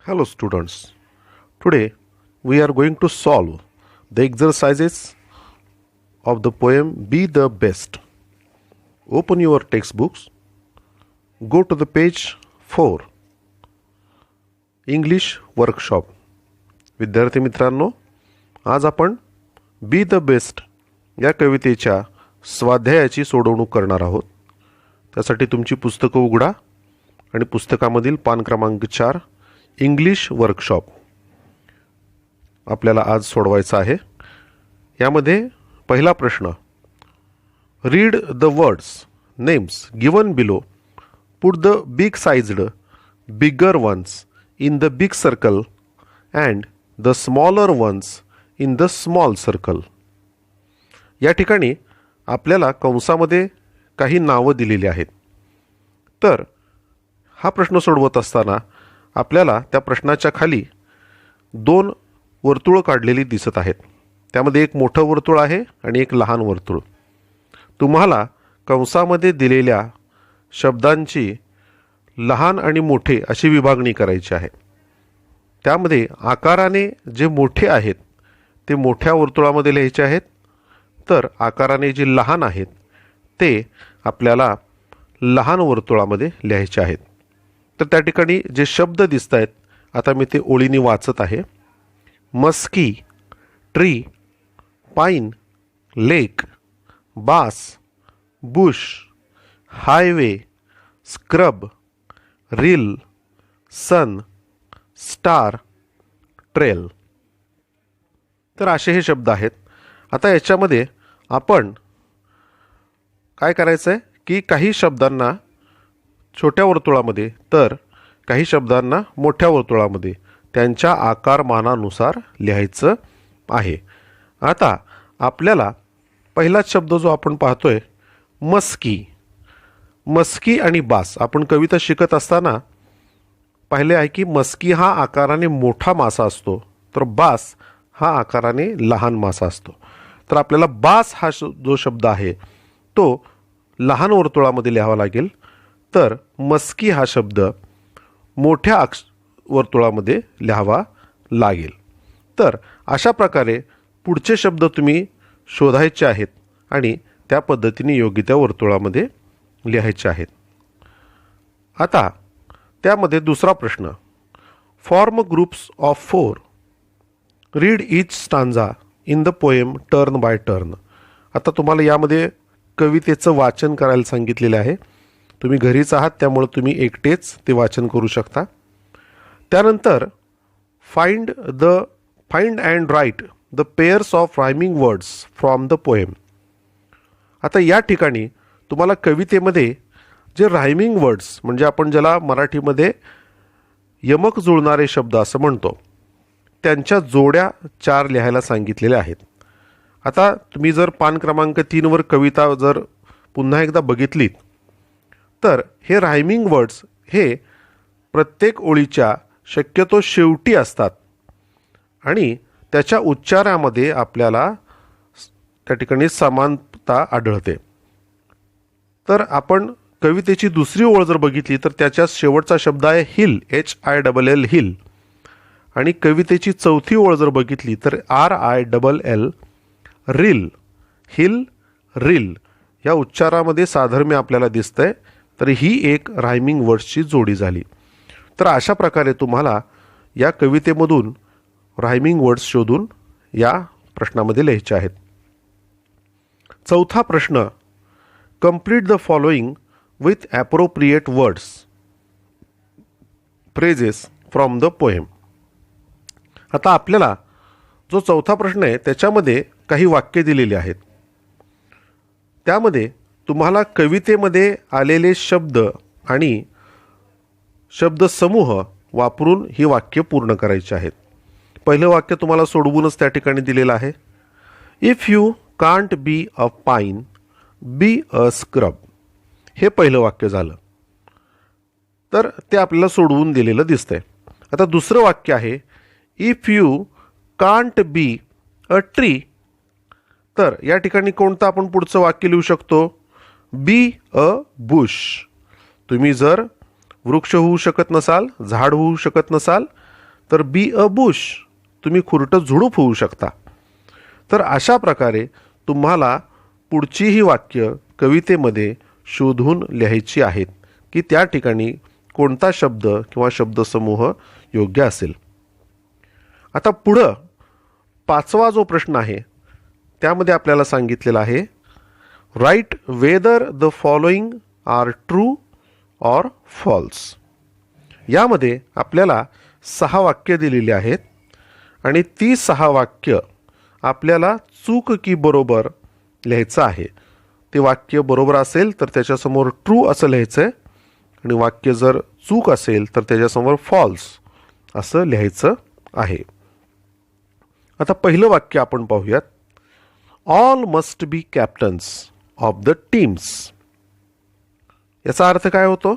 Hello students. Today we are going to solve the exercises of the poem Be the Best. Open your textbooks. Go to the page 4. English workshop. विद्यार्थी मित्रांनो, आज आपण be the best या कवितेच्या स्वाध्यायाची सोडवणूक करणार आहोत. त्यासाठी तुमची पुस्तकं उघडा आणि पुस्तकामधील पान क्रमांक 4 इंग्लिश वर्कशॉप आपल्याला आज सोडवायचा आहे. यामध्ये पहिला प्रश्न, read the words names given below, put the big sized bigger ones in the big circle and the smaller ones in the small circle. या ठिकाणी आपल्याला कंसामध्ये काही नावं दिलेली आहेत. तर हा प्रश्न सोडवत असताना आपल्याला त्या प्रश्नाच्या खाली 2 वर्तुळं काढलेली दिसत आहेत. त्यामध्ये एक मोठं वर्तुळ आहे आणि एक लहान वर्तुळ. तुम्हाला कंसामध्ये दिलेल्या शब्दांची लहान आणि मोठे अशी विभागणी करायची आहे. त्यामध्ये आकाराने जे मोठे आहेत ते मोठ्या वर्तुळामध्ये लिहायचे आहेत, तर आकाराने जे लहान आहेत ते आपल्याला लहान वर्तुळामध्ये लिहायचे आहेत. तर त्या ठिकाणी जे शब्द दिसत आहेत, आता मी ते ओळीने वाचत आहे. मस्की, ट्री, पाईन, लेक, बास, बुश, हायवे, स्क्रब, रील, सन, स्टार, ट्रेल. तर असे हे शब्द आहेत. आता याच्यामध्ये आपण काय करायचं आहे की काही शब्दांना छोट्या वर्तुळामध्ये तर काही शब्दांना मोठ्या वर्तुळामध्ये त्यांच्या आकारमानानुसार लिहायचं आहे. आता आपल्याला पहिलाच शब्द जो आपण पाहतोय मस्की. मस्की आणि बास आपण कविता शिकत असताना पाहिले आहे की मस्की हा आकाराने मोठा मासा असतो, तर बास हा आकाराने लहान मासा असतो. तर आपल्याला बास हा जो शब्द आहे तो लहान वर्तुळामध्ये लिहावा लागेल, तर मस्की हा शब्द मोठ्या वर्तुळामध्ये लिहावा लागेल. तर अशा प्रकारे पुढचे शब्द तुम्ही शोधायचे आहेत आणि त्या पद्धतीने योग्य त्या वर्तुळामध्ये लिहायचे आहेत. आता त्यामध्ये दुसरा प्रश्न, form groups of 4, read each stanza in the poem turn by turn. आता तुम्हाला यामध्ये कवितेचं वाचन करायला सांगितलेलं आहे. तुम्ही घरीच आहात त्यामुळे तुम्ही एकटेच ते वाचन करू शकता. त्यानंतर find and write the pairs of rhyming words from the poem. आता या ठिकाणी तुम्हाला कवितेमध्ये जे रायमिंग वर्ड्स म्हणजे आपण ज्याला मराठीमध्ये यमक जुळणारे शब्द असं म्हणतो, त्यांच्या जोड्या 4 लिहायला सांगितलेल्या आहेत. आता तुम्ही जर पान क्रमांक 3 वर कविता जर पुन्हा एकदा बघितलीत तर हे रायमिंग वर्ड्स हे प्रत्येक ओळीच्या शक्यतो शेवटी असतात आणि त्याच्या उच्चारामध्ये आपल्याला त्या ठिकाणी समानता आढळते. तर आपण कवितेची दुसरी ओळ जर बघितली तर त्याच्या शेवटचा शब्द आहे हिल, HILL हिल. आणि कवितेची चौथी ओळ जर बघितली तर RILL रिल, हिल, रिल या उच्चारामध्ये साधर्म्य आपल्याला दिसतंय. तर ही एक रायमिंग वर्ड्सची जोडी झाली. तर अशा प्रकारे तुम्हाला या कवितेमधून रायमिंग वर्ड्स शोधून या प्रश्नामध्ये लिहायचे आहेत. चौथा प्रश्न, complete the following with appropriate words phrases from the poem. आता आपल्याला जो चौथा प्रश्न आहे त्याच्यामध्ये काही वाक्य दिलेली आहेत. त्यामध्ये तुम्हाला कवितेमध्ये आलेले शब्द आणि शब्दसमूह वापरून ही वाक्य पूर्ण करायची आहेत. पहिलं वाक्य तुम्हाला सोडवूनच त्या ठिकाणी दिलेलं आहे. If you can't be a pine, be a scrub. हे पहिलं वाक्य झालं, तर ते आपल्याला सोडवून दिलेलं दिसतंय. आता दुसरं वाक्य आहे, if you can't be a tree. तर या ठिकाणी कोणतं आपण पुढचं वाक्य लिहू शकतो, बी अ बुश. तुम्ही जर वृक्ष होऊ शकत नसाल, झाड होऊ शकत नसाल, तर बी अ बुश तुम्ही खुरटं झुडूप होऊ शकता. तर अशा प्रकारे तुम्हाला पुढचीही वाक्य कवितेमध्ये शोधून लिहायची आहेत की त्या ठिकाणी कोणता शब्द किंवा शब्दसमूह योग्य असेल. आता पुढं 5वा जो प्रश्न आहे त्यामध्ये आपल्याला सांगितलेलं आहे write whether the following are true or false. यामध्ये आपल्याला 6 वाक्य दिलेली आहेत आणि ती 6 वाक्य आपल्याला चूक की बरोबर लिहायचं आहे. ते वाक्य बरोबर असेल तर त्याच्यासमोर ट्रू असं लिहायचं आहे आणि वाक्य जर चूक असेल तर त्याच्यासमोर फॉल्स असं लिहायचं आहे. आता पहिलं वाक्य आपण पाहूयात. All must be captains of the teams. याचा अर्थ काय होतो?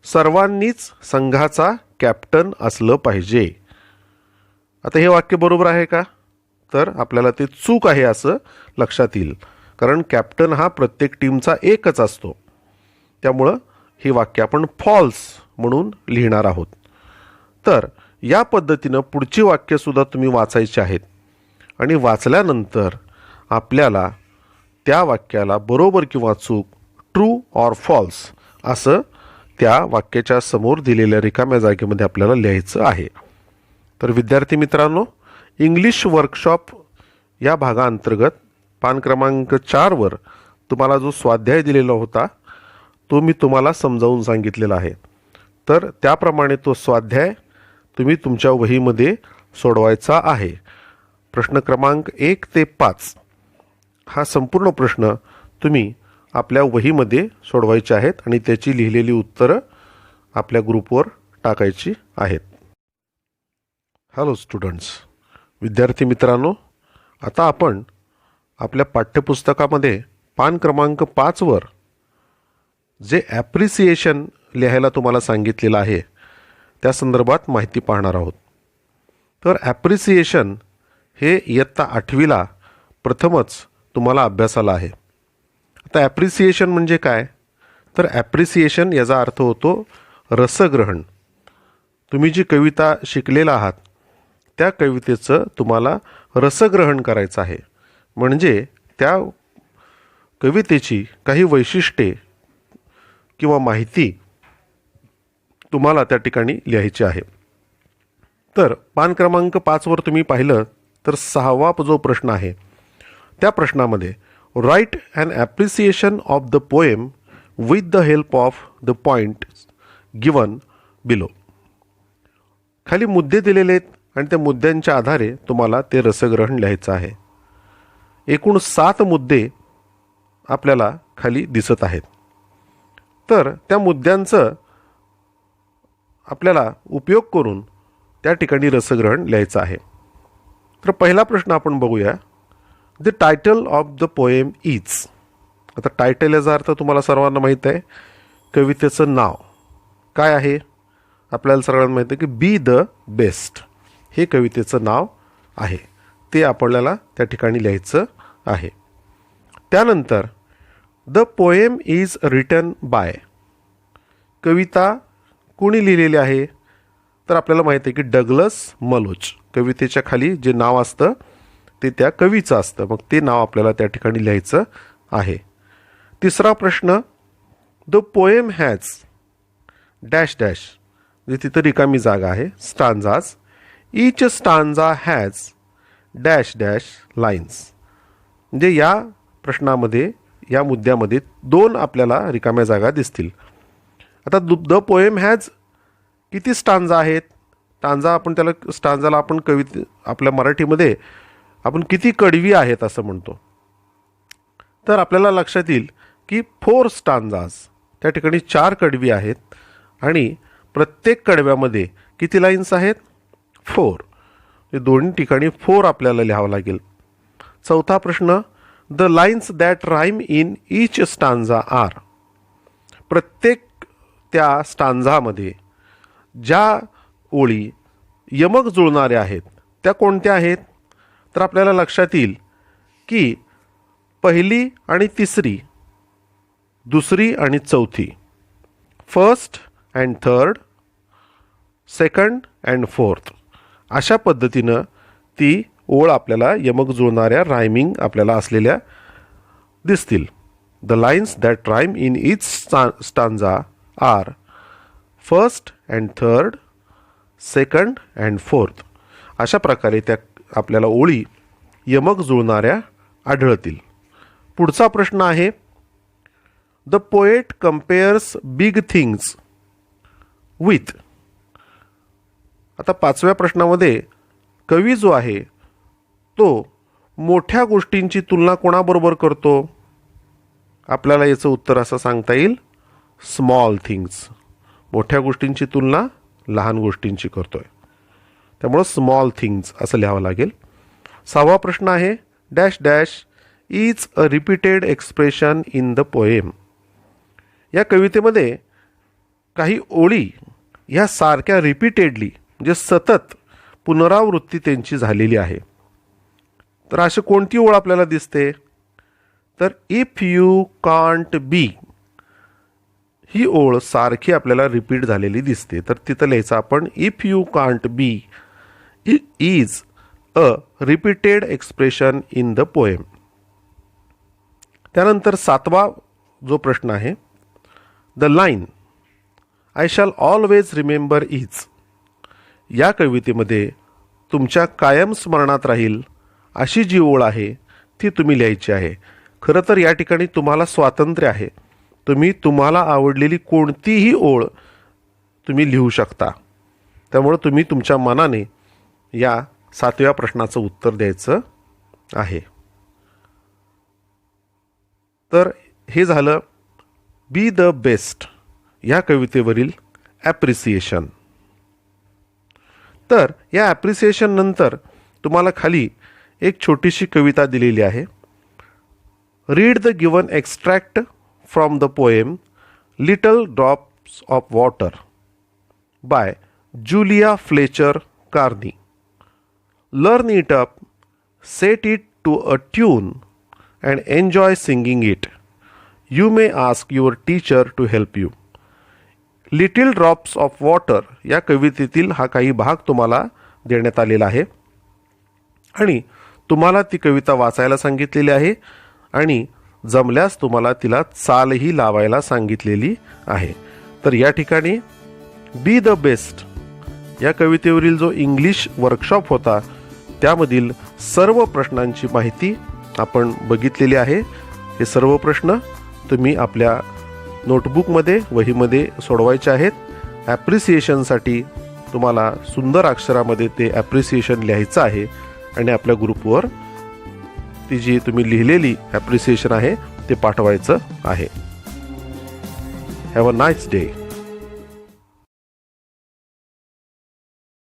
सर्वांनीच संघाचा कॅप्टन असलं पाहिजे. आता हे वाक्य बरोबर आहे का? तर आपल्याला ते चूक आहे असं लक्षात येईल, कारण कॅप्टन हा प्रत्येक टीमचा एकच असतो. त्यामुळं हे वाक्य आपण फॉल्स म्हणून लिहिणार आहोत. तर या पद्धतीनं पुढची वाक्यसुद्धा तुम्ही वाचायची आहेत आणि वाचल्यानंतर आपल्याला त्या वाक्याला बरोबर किंवा चूक, ट्रू ऑर फॉल्स असं त्या वाक्याच्या समोर दिलेल्या रिकाम्या जागेमध्ये आपल्याला लिहायचं आहे. तर विद्यार्थी मित्रांनो, इंग्लिश वर्कशॉप या भागाअंतर्गत पान क्रमांक 4वर तुम्हाला जो स्वाध्याय दिलेला होता तो मी तुम्हाला समजावून सांगितलेला आहे. तर त्याप्रमाणे तो स्वाध्याय तुम्ही तुमच्या वहीमध्ये सोडवायचा आहे. प्रश्न क्रमांक 1 ते 5 हा संपूर्ण प्रश्न तुम्ही आपल्या वहीमध्ये सोडवायचे आहेत आणि त्याची लिहिलेली उत्तरं आपल्या ग्रुपवर टाकायची आहेत. हॅलो स्टुडंट्स, विद्यार्थी मित्रांनो, आता आपण आपल्या पाठ्यपुस्तकामध्ये पान क्रमांक 5वर जे ॲप्रिसिएशन लिहायला तुम्हाला सांगितलेलं आहे त्या संदर्भात माहिती पाहणार आहोत. तर ॲप्रिसिएशन हे इयत्ता 8वीला प्रथमच तुम्हाला अभ्यासाला आहे. आता ॲप्रिसिएशन म्हणजे काय? तर ॲप्रिसिएशन याचा अर्थ होतो रसग्रहण. तुम्ही जी कविता शिकलेला आहात त्या कवितेचं तुम्हाला रसग्रहण करायचं आहे. म्हणजे त्या कवितेची काही वैशिष्ट्ये किंवा माहिती तुम्हाला त्या ठिकाणी लिहायची आहे. तर पान क्रमांक 5वर तुम्ही पाहिलं तर 6वा जो प्रश्न आहे त्या प्रश्नामध्ये write an appreciation of the poem with the help of the point given below. खाली मुद्दे दिलेले आहेत आणि त्या मुद्द्यांच्या आधारे तुम्हाला ते रसग्रहण लिहायचं आहे. एकूण 7 मुद्दे आपल्याला खाली दिसत आहेत. तर त्या मुद्द्यांचं आपल्याला उपयोग करून त्या ठिकाणी रसग्रहण लिहायचं आहे. तर पहिला प्रश्न आपण बघूया. The title of the poem is. आता टायटल याचा अर्थ तुम्हाला सर्वांना माहीत आहे, कवितेचं नाव काय आहे? आपल्याला सर्वांना माहीत आहे की बी द बेस्ट हे कवितेचं नाव आहे. ते आपल्याला त्या ठिकाणी लिहायचं आहे. त्यानंतर the poem is written by. कविता कोणी लिहिलेली आहे? तर आपल्याला माहिती आहे की डगलस मलोच. कवितेच्या खाली जे नाव असतं ते त्या कवीचं असतं, मग ते नाव आपल्याला त्या ठिकाणी लिहायचं आहे. तिसरा प्रश्न the poem has dash dash, म्हणजे तिथं रिकामी जागा आहे, stanzas. Each stanza has dash dash lines. म्हणजे या प्रश्नामध्ये या मुद्द्यामध्ये 2 आपल्याला रिकाम्या जागा दिसतील. आता द पोएम हॅज किती स्टांजा आहेत? स्टांजाला आपण कविते आपल्या मराठीमध्ये आपण किती कडवी आहेत असं म्हणतो. तर आपल्याला लक्षात येईल की 4 स्टांजाज, त्या ठिकाणी 4 कडवी आहेत आणि प्रत्येक कडव्यामध्ये किती लाईन्स आहेत? 4. हे दोन्ही ठिकाणी 4 आपल्याला लिहावं लागेल. चौथा प्रश्न the lines that rhyme in each stanza are. प्रत्येक त्या स्टांजामध्ये ज्या ओळी यमक जुळणाऱ्या आहेत त्या कोणत्या आहेत? तर आपल्याला लक्षात येईल की पहिली आणि तिसरी, दुसरी आणि चौथी, first and third, second and fourth. अशा पद्धतीनं ती ओळ आपल्याला यमक जुळणाऱ्या रायमिंग आपल्याला असलेल्या दिसतील. The lines that rhyme in each stanza are first and third, second and fourth. अशा प्रकारे त्या आपल्याला ओळी यमक जुळणाऱ्या आढळतील. पुढचा प्रश्न आहे, the poet compares big things with. आता 5व्या प्रश्नामध्ये कवी जो आहे तो मोठ्या गोष्टींची तुलना कोणाबरोबर करतो? आपल्याला याचं उत्तर असं सांगता येईल, स्मॉल थिंग्स. मोठ्या गोष्टींची तुलना लहान गोष्टींची करतोय, त्यामुळं स्मॉल थिंग्स असं लिहावं लागेल. 6वा प्रश्न आहे, dash dash is a repeated expression in the poem. या कवितेमध्ये काही ओळी ह्या सारख्या रिपीटेडली म्हणजे सतत पुनरावृत्ती त्यांची झालेली आहे. तर अशी कोणती ओळ आपल्याला दिसते? तर इफ यू कांट बी ही ओळ सारखी आपल्याला रिपीट झालेली दिसते. तर तिथं लिहायचं आपण, if you can't be is a repeated expression in the poem. त्यानंतर 7वा जो प्रश्न आहे, the line I shall always remember is. या कवितेमध्ये तुमच्या कायम स्मरणात राहील अशी जी ओळ आहे ती तुम्ही लिहायची आहे. खरं तर या ठिकाणी तुम्हाला स्वातंत्र्य आहे, तुम्ही तुम्हाला आवडलेली कोणतीही ओळ तुम्ही लिहू शकता. त्यामुळे तुम्ही तुमच्या मनाने या 7व्या प्रश्नाचं उत्तर द्यायचं आहे. तर हे झालं बी द बेस्ट या कवितेवरील ॲप्रिसिएशन. तर या ॲप्रिसिएशन नंतर तुम्हाला खाली एक छोटीशी कविता दिलेली आहे. Read the given extract from the poem little drops of water by Julia Fletcher Carney. Learn it up, set it to a tune and enjoy singing it. You may ask your teacher to help you. Little drops of water या कवितेतील हा काही भाग तुम्हाला देण्यात आलेला आहे आणि तुम्हाला ती कविता वाचायला सांगितलेली आहे आणि जमल्यास तुम्हाला तिला चालही लावायला सांगितलेली आहे. तर या ठिकाणी बी द बेस्ट या कवितेवरील जो इंग्लिश वर्कशॉप होता त्यामधील सर्व प्रश्नांची माहिती आपण बघितलेली आहे. हे सर्व प्रश्न तुम्ही आपल्या नोटबुकमध्ये वहीमध्ये सोडवायचे आहेत. ॲप्रिसिएशनसाठी तुम्हाला सुंदर अक्षरामध्ये ते ॲप्रिसिएशन लिहायचं आहे आणि आपल्या ग्रुपवर ती जी तुम्ही लिहिलेली ॲप्रिसिएशन आहे ते पाठवायचं आहे. Have a nice day.